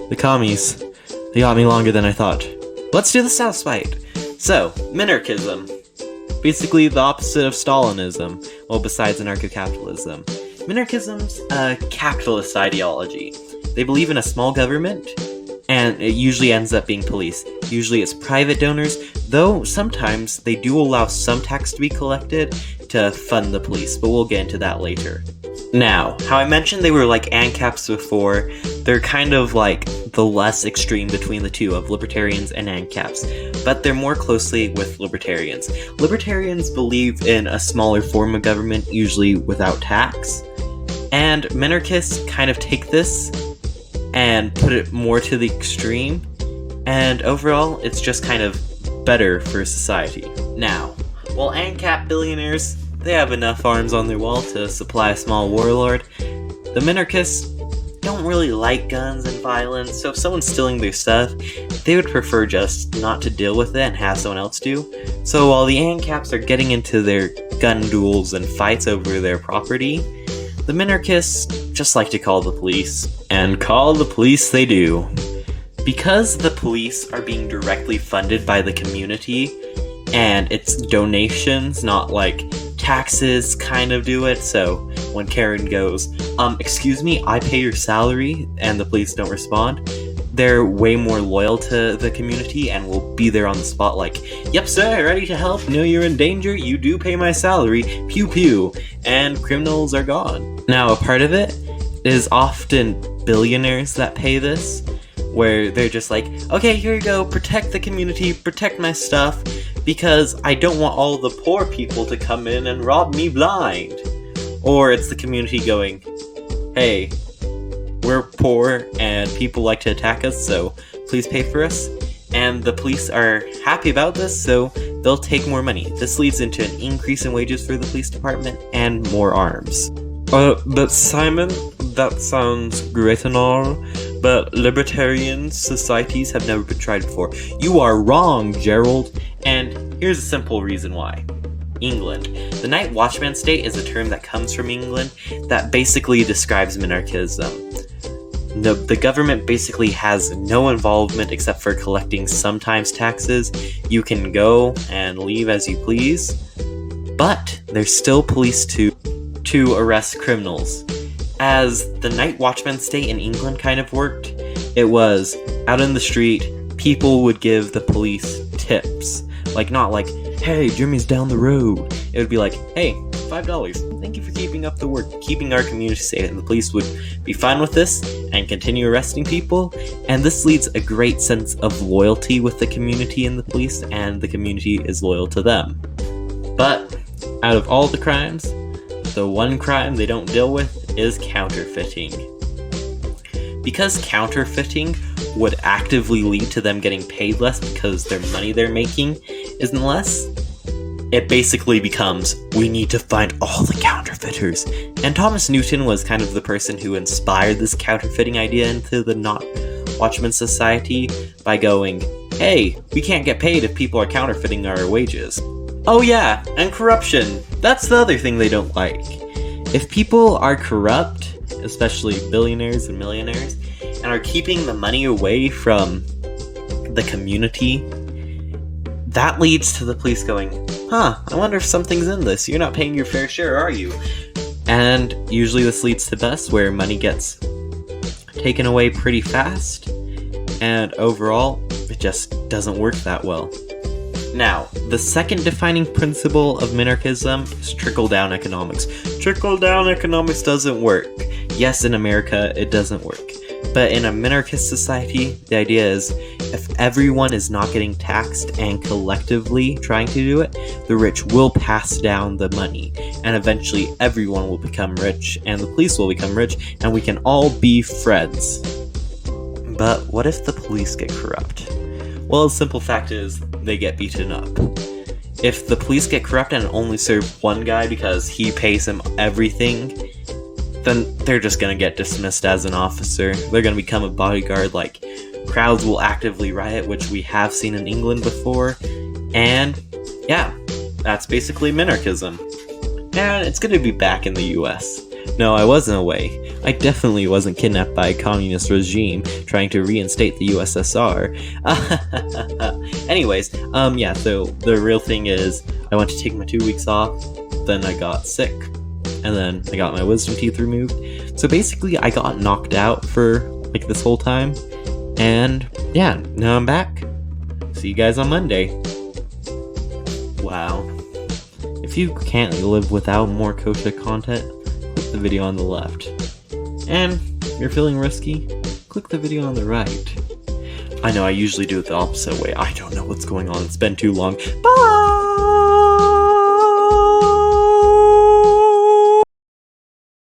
The commies. They got me longer than I thought. Let's do the South Spite. So, Minarchism. Basically the opposite of Stalinism, well, besides anarcho-capitalism. Minarchism's a capitalist ideology. They believe in a small government, and it usually ends up being police. Usually it's private donors, though sometimes they do allow some tax to be collected to fund the police, but we'll get into that later. Now, how I mentioned they were like AnCaps before, they're kind of like the less extreme between the two of libertarians and AnCaps, but they're more closely with libertarians. Libertarians believe in a smaller form of government, usually without tax, and minarchists kind of take this and put it more to the extreme, and overall, it's just kind of better for society. Now, while AnCap billionaires, they have enough arms on their wall to supply a small warlord, the minarchists don't really like guns and violence, so if someone's stealing their stuff, they would prefer just not to deal with it and have someone else do. So while the AnCaps are getting into their gun duels and fights over their property, the minarchists just like to call the police. And call the police they do. Because the police are being directly funded by the community, and it's donations, not like taxes kind of do it, so when Karen goes, excuse me, I pay your salary, and the police don't respond, they're way more loyal to the community and will be there on the spot like, yep sir, ready to help, know you're in danger, you do pay my salary, pew pew, and criminals are gone. Now, a part of it is often billionaires that pay this, where they're just like, okay, here you go, protect the community, protect my stuff, because I don't want all the poor people to come in and rob me blind. Or it's the community going, hey, we're poor and people like to attack us, so please pay for us. And the police are happy about this, so they'll take more money. This leads into an increase in wages for the police department and more arms. But Simon, that sounds great and all, but libertarian societies have never been tried before. You are wrong, Gerald. And here's a simple reason why. England. The Night Watchman state is a term that comes from England that basically describes minarchism. The government basically has no involvement except for collecting sometimes taxes. You can go and leave as you please, but there's still police to arrest criminals. As the Night Watchman state in England kind of worked, it was out in the street, people would give the police tips. Like, not like, hey, Jimmy's down the road. It would be like, hey, $5. Thank you for keeping up the work, keeping our community safe. And the police would be fine with this and continue arresting people. And this leads a great sense of loyalty with the community and the police, and the community is loyal to them. But out of all the crimes, the one crime they don't deal with is counterfeiting. Because counterfeiting would actively lead to them getting paid less because their money they're making isn't less, it basically becomes, we need to find all the counterfeiters. And Thomas Newton was kind of the person who inspired this counterfeiting idea into the Not Watchman Society by going, hey, we can't get paid if people are counterfeiting our wages. Oh yeah, and corruption. That's the other thing they don't like. If people are corrupt, especially billionaires and millionaires, and are keeping the money away from the community, that leads to the police going, I wonder if something's in this. You're not paying your fair share, are you? And usually this leads to busts where money gets taken away pretty fast, and overall, it just doesn't work that well. Now, the second defining principle of minarchism is trickle-down economics. Trickle-down economics doesn't work. Yes, in America, it doesn't work. But in a minarchist society, the idea is, if everyone is not getting taxed and collectively trying to do it, the rich will pass down the money, and eventually everyone will become rich, and the police will become rich, and we can all be friends. But what if the police get corrupt? Well, the simple fact is, they get beaten up. If the police get corrupt and only serve one guy because he pays him everything, then they're just gonna get dismissed as an officer. They're gonna become a bodyguard. Like, crowds will actively riot, which we have seen in England before. And yeah, that's basically minarchism. And it's gonna be back in the US. No, I wasn't away. I definitely wasn't kidnapped by a communist regime trying to reinstate the USSR. Anyways, yeah, so the real thing is, I went to take my 2 weeks off, then I got sick, and then I got my wisdom teeth removed. So basically, I got knocked out for, like, this whole time, and yeah, now I'm back. See you guys on Monday. Wow. If you can't live without more Kosha content, click the video on the left. And if you're feeling risky, click the video on the right. I know I usually do it the opposite way. I don't know what's going on. It's been too long. Bye!